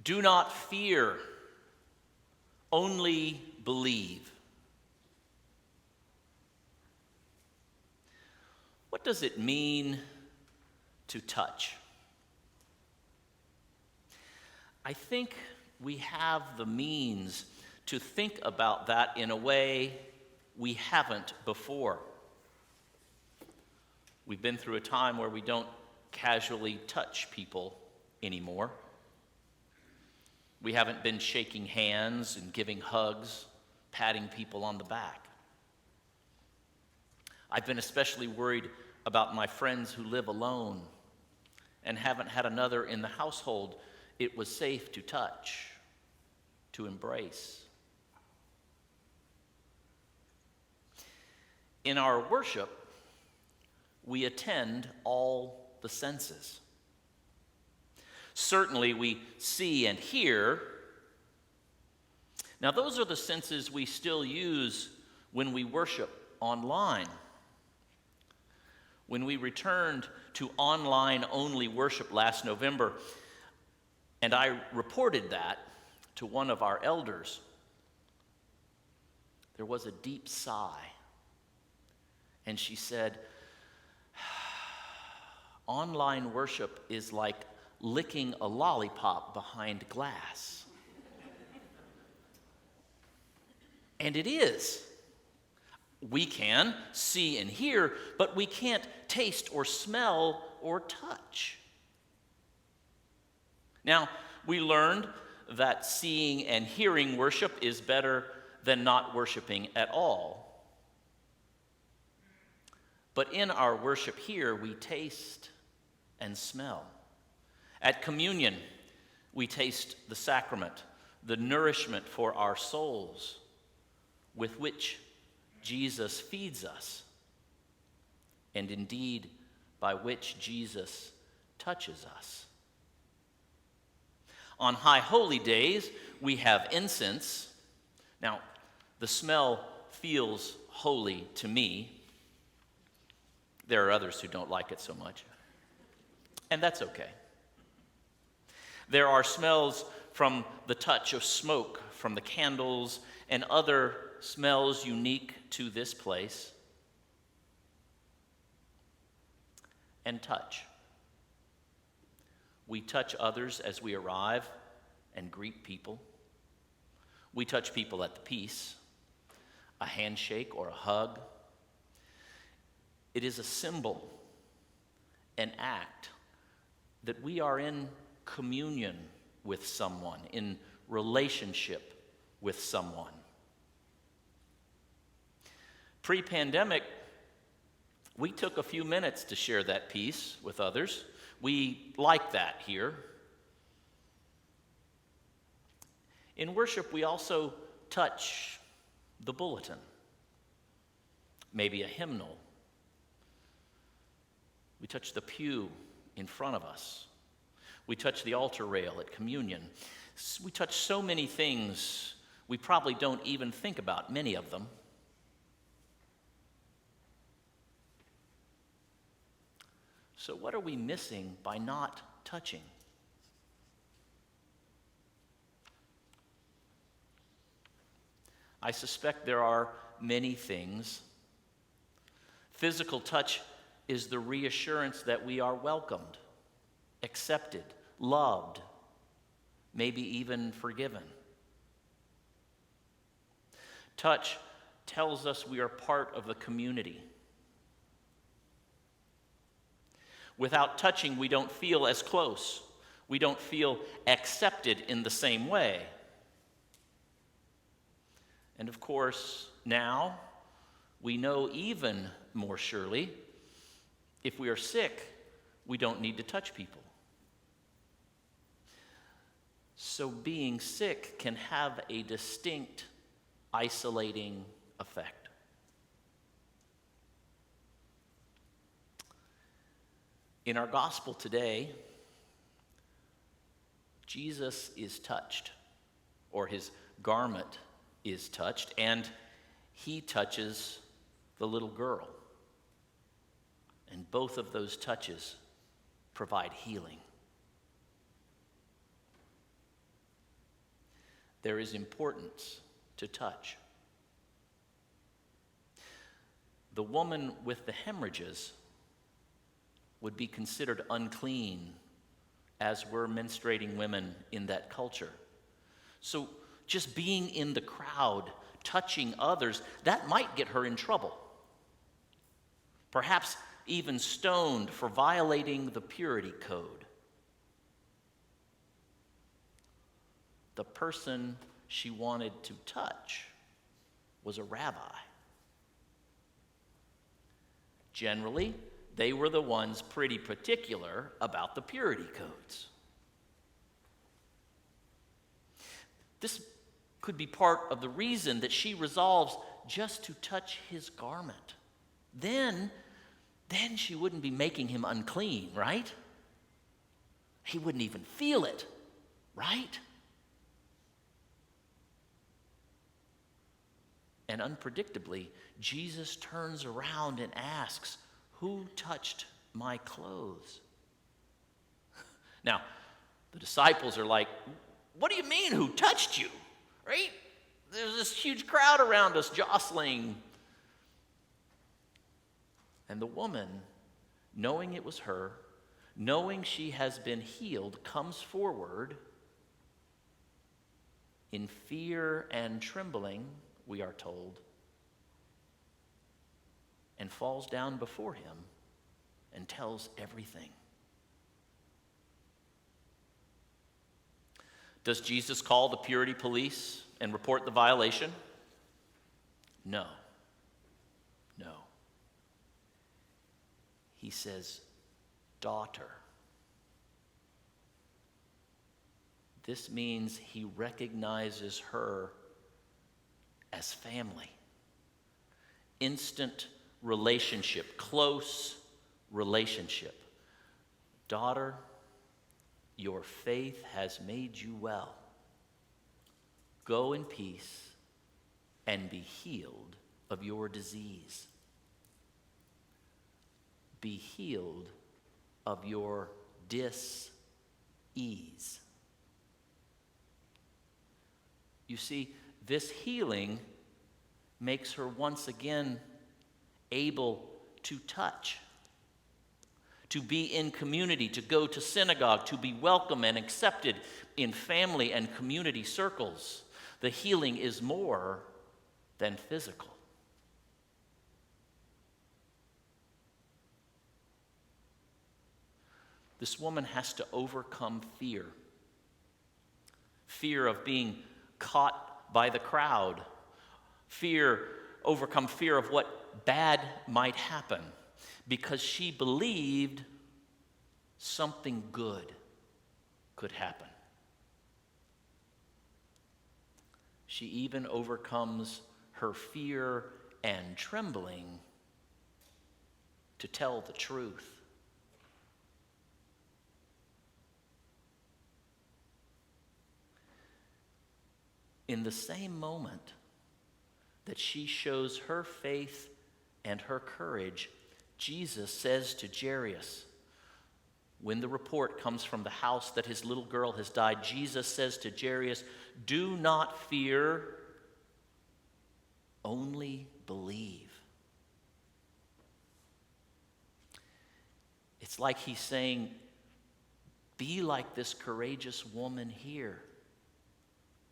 Do not fear, only believe. What does it mean to touch? I think we have the means to think about that in a way we haven't before. We've been through a time where we don't casually touch people anymore. We haven't been shaking hands and giving hugs, patting people on the back. I've been especially worried about my friends who live alone and haven't had another in the household it was safe to touch, to embrace. In our worship, we attend all the senses. Certainly we see and hear. Now those are the senses we still use when we worship online. When we returned to online-only worship last November, and I reported that to one of our elders, there was a deep sigh. And she said, online worship is like licking a lollipop behind glass. And it is. We can see and hear, but we can't taste or smell or touch. Now, we learned that seeing and hearing worship is better than not worshiping at all. But in our worship here, we taste and smell. At communion, we taste the sacrament, the nourishment for our souls, with which Jesus feeds us, and indeed by which Jesus touches us. On high holy days, we have incense. Now, the smell feels holy to me. There are others who don't like it so much, and that's okay. There are smells from the touch of smoke from the candles and other smells unique to this place. And touch. We touch others as we arrive and greet people. We touch people at the peace, a handshake or a hug. It is a symbol, an act that we are in communion with someone, in relationship with someone. Pre-pandemic, we took a few minutes to share that peace with others. We like that here. In worship, we also touch the bulletin, maybe a hymnal. We touch the pew in front of us. We touch the altar rail at communion. We touch so many things we probably don't even think about, many of them. So what are we missing by not touching? I suspect there are many things. Physical touch is the reassurance that we are welcomed, accepted, loved, maybe even forgiven. Touch tells us we are part of the community. Without touching, we don't feel as close. We don't feel accepted in the same way. And of course, now we know even more surely, if we are sick, we don't need to touch people. So being sick can have a distinct, isolating effect. In our gospel today, Jesus is touched, or his garment is touched, and he touches the little girl. And both of those touches provide healing. there is importance to touch. The woman with the hemorrhages would be considered unclean, as were menstruating women in that culture. So just being in the crowd, touching others, that might get her in trouble. Perhaps even stoned for violating the purity code. The person she wanted to touch was a rabbi. Generally, they were the ones pretty particular about the purity codes. This could be part of the reason that she resolves just to touch his garment. Then she wouldn't be making him unclean, right? He wouldn't even feel it, right? And unpredictably, Jesus turns around and asks, "Who touched my clothes?" Now, the disciples are like, "What do you mean, who touched you?" Right? There's this huge crowd around us jostling. And the woman, knowing it was her, knowing she has been healed, comes forward in fear and trembling, we are told, and falls down before him and tells everything. Does Jesus call the purity police and report the violation? No. He says, "Daughter." This means he recognizes her as family. Instant relationship, close relationship. "Daughter, your faith has made you well. Go in peace and be healed of your disease. Be healed of your dis-ease." You see, this healing makes her once again able to touch, to be in community, to go to synagogue, to be welcome and accepted in family and community circles. The healing is more than physical. This woman has to overcome fear. Fear of being caught by the crowd. Overcome fear of what bad might happen, because she believed something good could happen. She even overcomes her fear and trembling to tell the truth. In the same moment that she shows her faith and her courage, Jesus says to Jairus, when the report comes from the house that his little girl has died, Jesus says to Jairus, "Do not fear, only believe." It's like he's saying, be like this courageous woman here.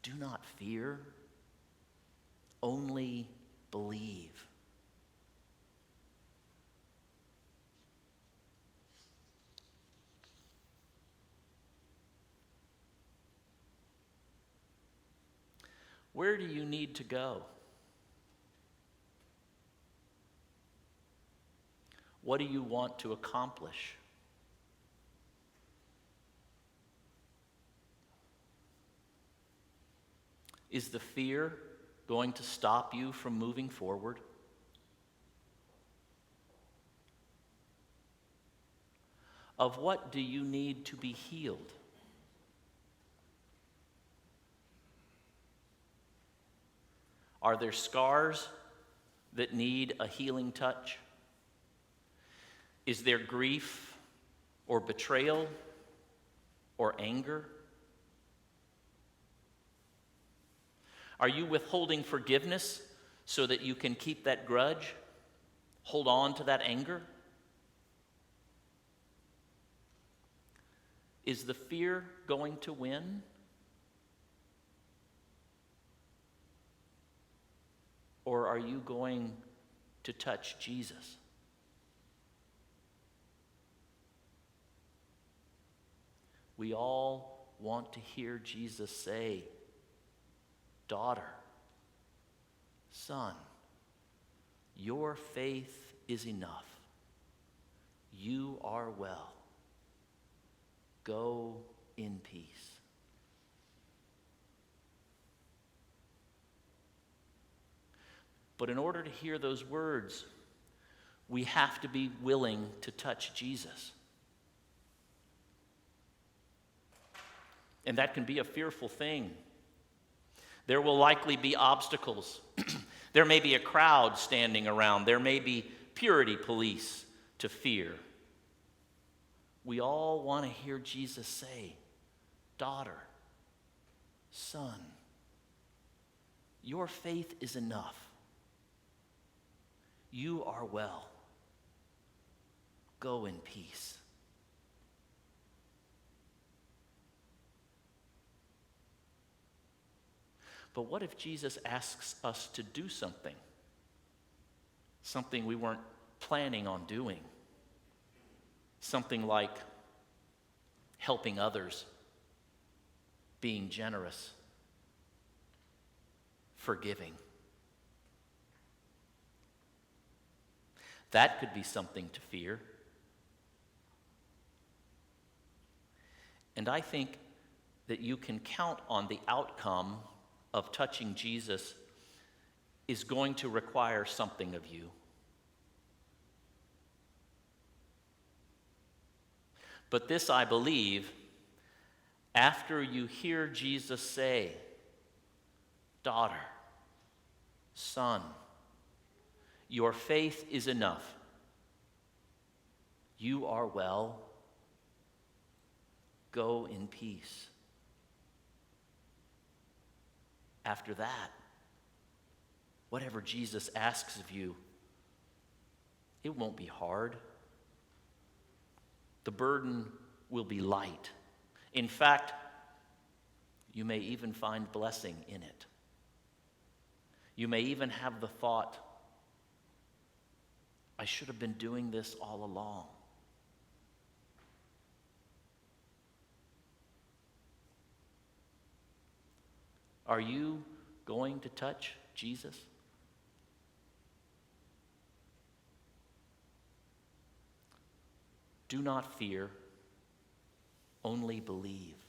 Do not fear, only believe. Where do you need to go? What do you want to accomplish? Is the fear going to stop you from moving forward? Of what do you need to be healed? Are there scars that need a healing touch? Is there grief or betrayal or anger? Are you withholding forgiveness so that you can keep that grudge? Hold on to that anger? Is the fear going to win? Or are you going to touch Jesus? We all want to hear Jesus say, "Daughter, son, your faith is enough. You are well. Go in peace." But in order to hear those words, we have to be willing to touch Jesus. And that can be a fearful thing. There will likely be obstacles. There may be a crowd standing around. There may be purity police to fear. We all want to hear Jesus say, "Daughter, son, your faith is enough. You are well. Go in peace." But what if Jesus asks us to do something? Something we weren't planning on doing. Something like helping others, being generous, forgiving. That could be something to fear. And I think that you can count on the outcome of touching Jesus is going to require something of you. But this I believe, after you hear Jesus say, "Daughter, son, your faith is enough. You are well. Go in peace." After that, whatever Jesus asks of you, it won't be hard. The burden will be light. In fact, you may even find blessing in it. You may even have the thought, "I should have been doing this all along." Are you going to touch Jesus? Do not fear, only believe.